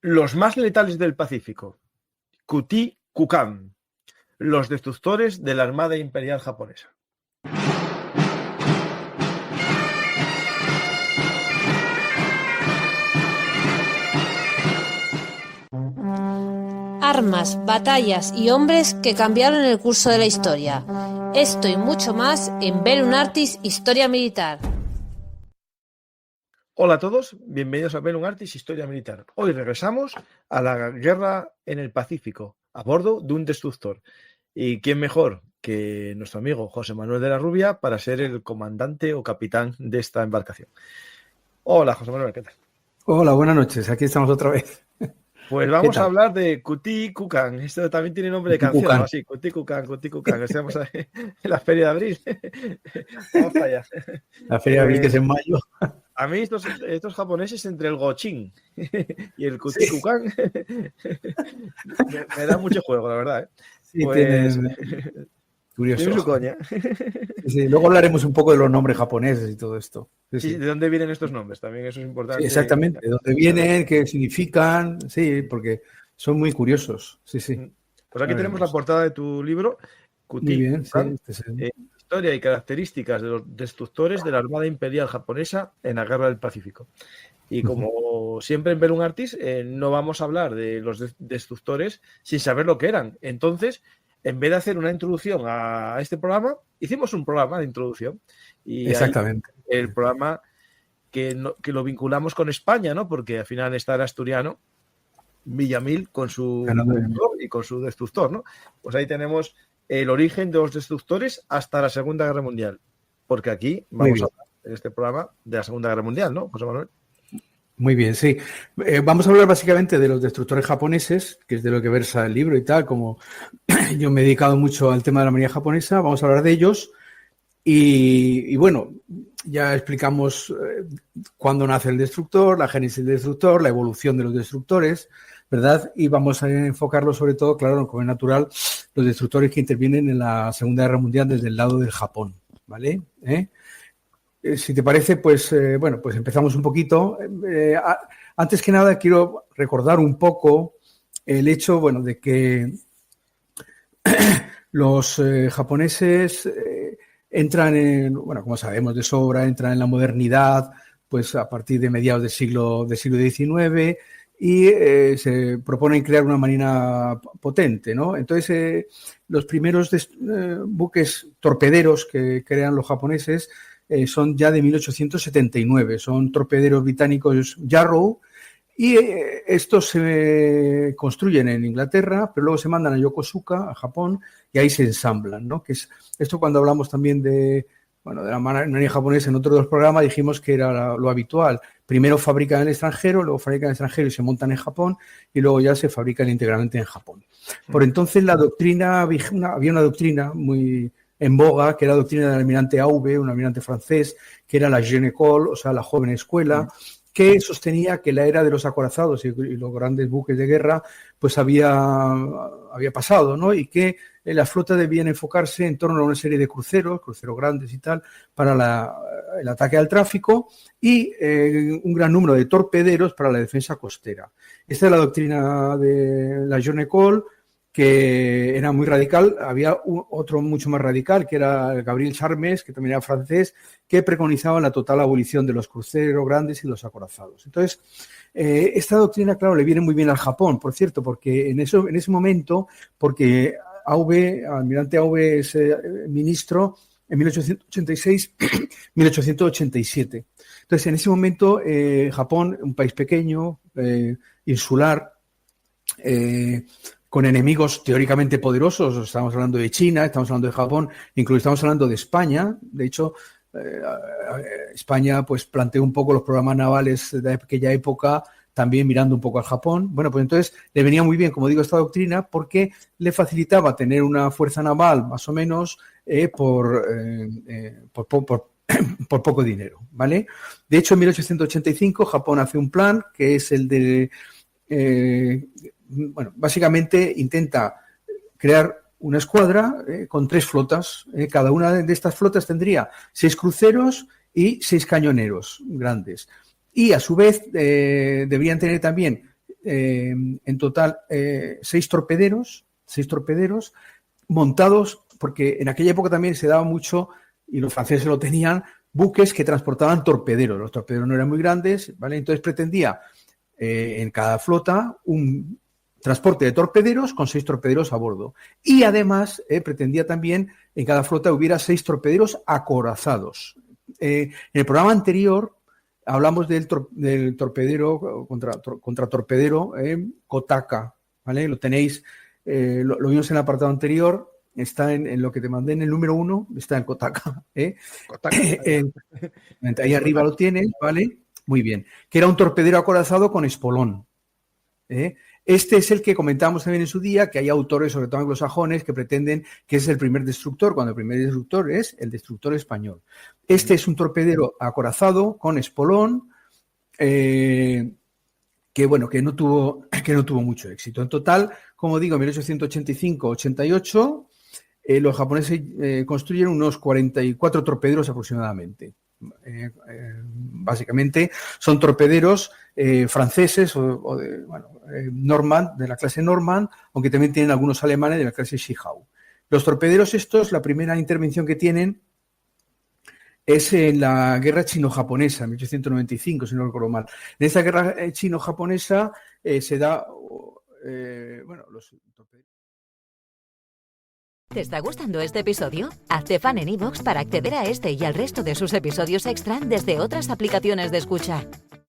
Los más letales del Pacífico, Kutii-Kukan, los destructores de la Armada Imperial Japonesa. Armas, batallas y hombres que cambiaron el curso de la historia. Esto y mucho más en Bellum Artis Historia Militar. Hola a todos, bienvenidos a Bellum Artis Historia Militar. Hoy regresamos a la guerra en el Pacífico, a bordo de un destructor. ¿Y quién mejor que nuestro amigo José Manuel de la Rubia para ser el comandante o capitán de esta embarcación? Hola, José Manuel, ¿qué tal? Hola, buenas noches, aquí estamos otra vez. Pues vamos a hablar de Kutii-Kukan. Esto también tiene nombre de canción, ¿no? Así, Kutii-Kukan, Kutii-Kukan. Estamos ahí en la Feria de Abril. Vamos para allá. La Feria de Abril, que es en mayo. A mí estos japoneses entre el Gochin y el Kutii-Kukan me da mucho juego, la verdad. Sí, pues, curioso. Tiene su coña. Sí, luego hablaremos un poco de los nombres japoneses y todo esto. Sí, ¿de dónde vienen estos nombres? También eso es importante. Sí, exactamente, de dónde vienen, qué significan, sí, porque son muy curiosos. Sí. Pues aquí tenemos la portada de tu libro, Kutii-Kukan, historia y características de los destructores de la Armada Imperial Japonesa en la Guerra del Pacífico. Y como siempre en Bellum Artis, no vamos a hablar de los destructores sin saber lo que eran. Entonces, en vez de hacer una introducción a este programa, hicimos un programa de introducción. Y exactamente. El programa que lo vinculamos con España, ¿no? Porque al final está el asturiano, Villamil, con su y con su destructor, ¿no? Pues ahí tenemos el origen de los destructores hasta la Segunda Guerra Mundial. Porque aquí vamos a hablar en este programa de la Segunda Guerra Mundial, ¿no, José Manuel? Muy bien, sí. Vamos a hablar básicamente de los destructores japoneses, que es de lo que versa el libro y tal. Como yo me he dedicado mucho al tema de la marina japonesa, vamos a hablar de ellos. Y bueno, ya explicamos cuándo nace el destructor, la génesis del destructor, la evolución de los destructores, ¿verdad? Y vamos a enfocarlo sobre todo, claro, como es natural, los destructores que intervienen en la Segunda Guerra Mundial desde el lado del Japón, ¿vale? Si te parece, pues empezamos un poquito. Antes que nada, quiero recordar un poco el hecho, de que los japoneses entran en, como sabemos de sobra, entran en la modernidad, pues a partir de mediados del siglo XIX y se proponen crear una marina potente, ¿no? Entonces, los primeros buques torpederos que crean los japoneses son ya de 1879, son torpederos británicos Yarrow y estos se construyen en Inglaterra, pero luego se mandan a Yokosuka, a Japón, y ahí se ensamblan, ¿no? Que es esto cuando hablamos también de la marina japonesa en otro de los programas, dijimos que era lo habitual. Primero fabrican en el extranjero, luego fabrican en el extranjero y se montan en Japón, y luego ya se fabrican íntegramente en Japón. Por entonces había una doctrina muy en boga, que era la doctrina del almirante Aube, un almirante francés, que era la Jeune École, o sea, la joven escuela, que sostenía que la era de los acorazados y los grandes buques de guerra pues había pasado, ¿no? Y que la flota debían enfocarse en torno a una serie de cruceros grandes y tal, para el ataque al tráfico y un gran número de torpederos para la defensa costera. Esta es la doctrina de la Jeune École, que era muy radical. Había otro mucho más radical, que era Gabriel Charmes, que también era francés, que preconizaba la total abolición de los cruceros grandes y los acorazados. Entonces, esta doctrina, claro, le viene muy bien al Japón, por cierto, porque en ese momento, porque almirante Aube es ministro en 1886-1887. Entonces, en ese momento, Japón, un país pequeño, insular, con enemigos teóricamente poderosos, estamos hablando de China, estamos hablando de Japón, incluso estamos hablando de España. De hecho, España pues planteó un poco los programas navales de aquella época, también mirando un poco al Japón. Bueno, pues entonces le venía muy bien, como digo, esta doctrina, porque le facilitaba tener una fuerza naval más o menos por poco dinero, ¿vale? De hecho, en 1885 Japón hace un plan que es el de básicamente intenta crear una escuadra con 3 flotas. Cada una de estas flotas tendría 6 cruceros y 6 cañoneros grandes. Y a su vez deberían tener también en total 6 torpederos montados, porque en aquella época también se daba mucho, y los franceses lo tenían, buques que transportaban torpederos. Los torpederos no eran muy grandes, ¿vale? Entonces pretendía en cada flota un transporte de torpederos con 6 torpederos a bordo. Y además pretendía también en cada flota hubiera 6 torpederos acorazados. En el programa anterior hablamos del torpedero contra torpedero Kotaka, ¿vale? Lo tenéis, lo vimos en el apartado anterior, está en lo que te mandé en el número 1, está en Kotaka. Kotaka. Ahí arriba lo tienes, ¿vale? Muy bien. Que era un torpedero acorazado con espolón. Este es el que comentábamos también en su día, que hay autores, sobre todo anglosajones, que pretenden que es el primer destructor, cuando el primer destructor es el destructor español. Este es un torpedero acorazado con espolón, que no tuvo mucho éxito. En total, como digo, en 1885-88, los japoneses construyen unos 44 torpederos aproximadamente. Básicamente son torpederos franceses Normand, de la clase Normand, aunque también tienen algunos alemanes de la clase Shihau. Los torpederos estos, la primera intervención que tienen es en la guerra chino-japonesa, en 1895, si no recuerdo mal. En esta guerra chino-japonesa se da los torpederos. ¿Te está gustando este episodio? Hazte fan en iVoox para acceder a este y al resto de sus episodios extra desde otras aplicaciones de escucha.